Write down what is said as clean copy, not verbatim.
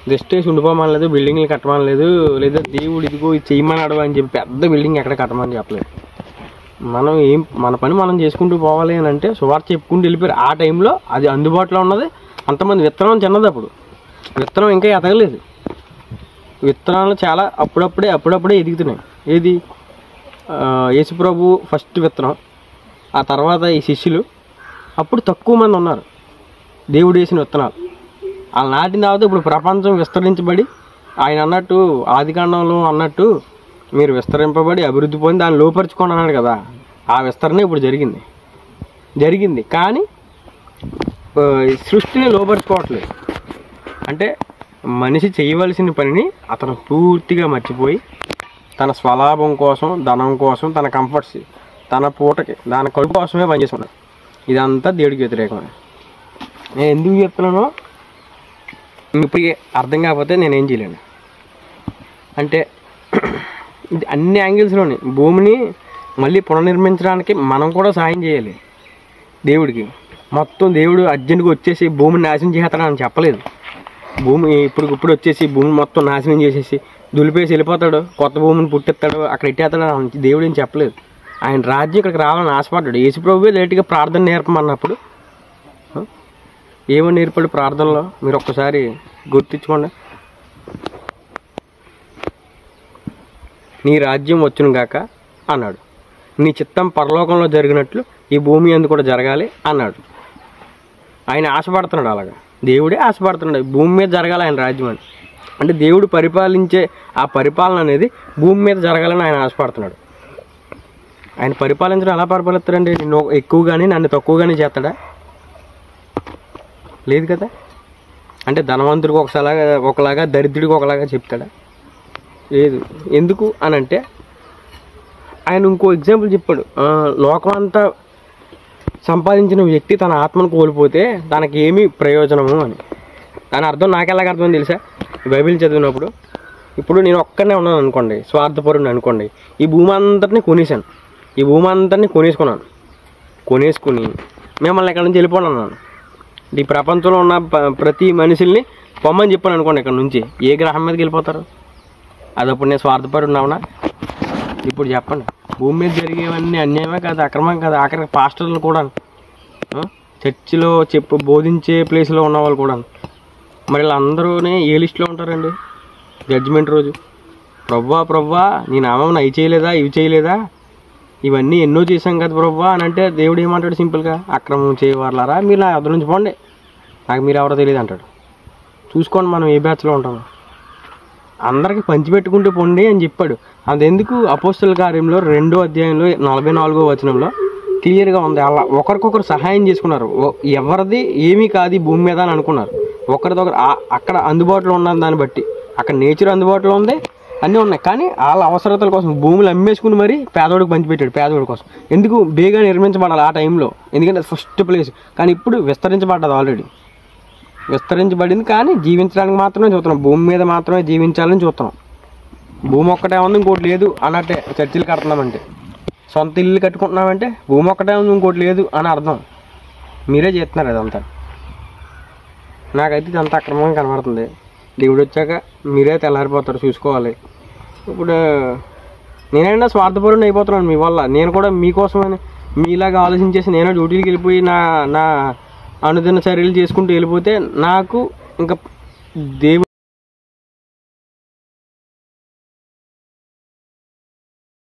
Just వేసి ఉండిపోమని లేదు, బిల్డింగ్లు కట్టమని లేదు, లేదా దేవుడు ఇదిగో ఇది చేయమన్నాడు అని చెప్పి పెద్ద బిల్డింగ్ ఎక్కడ కట్టమని చెప్పలేదు. మనం మన పని మనం చేసుకుంటూ పోవాలి అని అంటే సువార్త చెప్పుకుంటూ వెళ్ళిపోయారు. ఆ టైంలో అది అందుబాటులో ఉన్నది. అంతమంది విత్తనం చిన్నది, అప్పుడు విత్తనం ఇంకా ఎదగలేదు. విత్తనాలు చాలా అప్పుడప్పుడే ఎదుగుతున్నాయి. ఏది యేసుప్రభు ఫస్ట్ విత్తనం, ఆ తర్వాత ఈ శిష్యులు, అప్పుడు తక్కువ మంది ఉన్నారు దేవుడు వేసిన విత్తనాలు. వాళ్ళు నాటిన తర్వాత ఇప్పుడు ప్రపంచం విస్తరించబడి, ఆయన అన్నట్టు ఆదికాండంలో అన్నట్టు మీరు విస్తరింపబడి అభివృద్ధి పొంది దాన్ని లోపరుచుకోండి అన్నాడు కదా. ఆ విస్తరణ ఇప్పుడు జరిగింది కానీ సృష్టిని లోపరుచుకోవట్లేదు. అంటే మనిషి చేయవలసిన పనిని అతను పూర్తిగా మర్చిపోయి తన స్వలాభం కోసం, ధనం కోసం, తన కంఫర్ట్స్, తన పూటకి, దాని కడుపు కోసమే పనిచేస్తున్నాడు. ఇదంతా దేవుడికి వ్యతిరేకమే. నేను ఎందుకు చెప్తున్నానో ఇప్పటికే అర్థం కాకపోతే నేనేం చేయలేను. అంటే ఇది అన్ని యాంగిల్స్లోని భూమిని మళ్ళీ పునర్నిర్మించడానికి మనం కూడా సాయం చేయాలి దేవుడికి. మొత్తం దేవుడు అర్జెంటుగా వచ్చేసి భూమిని నాశనం చేస్తాడని చెప్పలేదు. భూమి ఇప్పుడు వచ్చేసి భూమి మొత్తం నాశనం చేసేసి దులిపేసి వెళ్ళిపోతాడు, కొత్త భూమిని పుట్టిస్తాడు, అక్కడ ఇట్టేస్తాడు దేవుడు ఏం చెప్పలేదు. ఆయన రాజ్యం ఇక్కడికి రావాలని ఆశపడ్డాడు. యేసుప్రభువే లేట్గా ప్రార్థన నేర్పమన్నప్పుడు ఏమో నేర్పాడు ప్రార్థనలో, మీరు ఒక్కసారి గుర్తించుకోండి. నీ రాజ్యం వచ్చును గాక అన్నాడు. నీ చిత్తం పరలోకంలో జరిగినట్లు ఈ భూమి అందు కూడా జరగాలి అన్నాడు. ఆయన ఆశపడుతున్నాడు, అలాగా దేవుడే ఆశపడుతున్నాడు భూమి మీద జరగాలి ఆయన రాజ్యం అని. అంటే దేవుడు పరిపాలించే ఆ పరిపాలన అనేది భూమి మీద జరగాలని ఆయన ఆశపడుతున్నాడు. ఆయన పరిపాలించడం ఎలా పరిపాలిస్తాడండి? నిన్ను ఎక్కువ కానీ నన్ను తక్కువ కానీ చేస్తాడా? లేదు కదా. అంటే ధనవంతుడికి ఒకలాగా దరిద్రుడికి ఒకలాగా చెప్తాడా? లేదు. ఎందుకు అని అంటే ఆయన ఇంకో ఎగ్జాంపుల్ చెప్పాడు. లోకం అంతా సంపాదించిన వ్యక్తి తన ఆత్మను కోల్పోతే తనకి ఏమీ ప్రయోజనము అని. దాని అర్థం నాకెలాగ అర్థం తెలుసా? బైబిల్ చదివినప్పుడు, ఇప్పుడు నేను ఒక్కనే ఉన్నాను అనుకోండి, స్వార్థపరుని అనుకోండి, ఈ భూమి అంతటిని కొనేసాను, ఈ భూమి అంతటిని కొనేసుకుని మిమ్మల్ని ఎక్కడి నుంచి వెళ్ళిపోను అన్నాను. ఈ ప్రపంచంలో ఉన్న ప్రతి మనుషుల్ని పొమ్మని చెప్పాను అనుకోండి, ఇక్కడ నుంచి ఏ గ్రహం మీదకి వెళ్ళిపోతారు? అదప్పుడు నేను స్వార్థపరుడు అవునా? ఇప్పుడు చెప్పండి, భూమి మీద జరిగేవన్నీ అన్యాయమే కాదు, అక్రమం కాదు. ఆఖరికి పాస్టర్లు కూడా, చర్చిలో బోధించే ప్లేస్లో ఉన్న వాళ్ళు కూడా, మరి వీళ్ళందరూనే ఏ లిస్టులో ఉంటారండి జడ్జిమెంట్ రోజు? ప్రభువా నీ నామం అవి చేయలేదా, ఇవి చేయలేదా, ఇవన్నీ ఎన్నో చేశాం కదా ప్రభువా అని అంటే దేవుడు ఏమంటాడు సింపుల్గా? అక్రమం చేయవాళ్ళారా మీరు నా అద్దరు నుంచి పోండి, నాకు మీరు ఎవరో తెలియదు అంటాడు. చూసుకోండి మనం ఏ బ్యాచ్లో ఉంటామో. అందరికీ పంచిపెట్టుకుంటూ పొండి అని చెప్పాడు. అదెందుకు? అపోస్తల కార్యంలో 2వ అధ్యాయంలో 44వ వచనంలో క్లియర్గా ఉంది. అలా ఒకరికొకరు సహాయం చేసుకున్నారు. ఎవరిది ఏమీ కాదు ఈ భూమి మీద అని అనుకున్నారు. ఒకరిదొకరు అక్కడ అందుబాటులో ఉన్న దాన్ని బట్టి, అక్కడ నేచర్ అందుబాటులో ఉంది, అన్నీ ఉన్నాయి. కానీ వాళ్ళ అవసరతల కోసం భూములు అమ్మేసుకుని మరీ పేదవాడికి పంచిపెట్టాడు, పేదవాడి కోసం. ఎందుకు? బేగా నిర్మించబడాలి ఆ టైంలో, ఎందుకంటే ఫస్ట్ ప్లేస్. కానీ ఇప్పుడు విస్తరించబడ్డది, ఆల్రెడీ విస్తరించబడింది. కానీ జీవించడానికి మాత్రమే చూస్తున్నాం, భూమి మీద మాత్రమే జీవించాలని చూస్తున్నాం. భూమి ఒక్కటే ఉంది ఇంకోటి లేదు అన్నట్టే. చర్చిలు కడుతున్నామంటే, సొంత ఇల్లు కట్టుకుంటున్నామంటే భూమి ఒక్కటే ఉంది ఇంకోటి లేదు అని అర్థం. మీరే చేస్తున్నారు అదంతా. నాకైతే ఇదంతా అక్రమంగా కనబడుతుంది. దేవుడు వచ్చాక మీరే తెల్లారిపోతారు, చూసుకోవాలి. ఇప్పుడు నేనైనా స్వార్థపరుని అయిపోతున్నాను మీ వల్ల. నేను కూడా మీకోసమని మీలాగా ఆలోచించేసి నేను డ్యూటీకి వెళ్ళిపోయి నా అనుదిన చర్యలు చేసుకుంటూ వెళ్ళిపోతే నాకు ఇంకా దేవుడు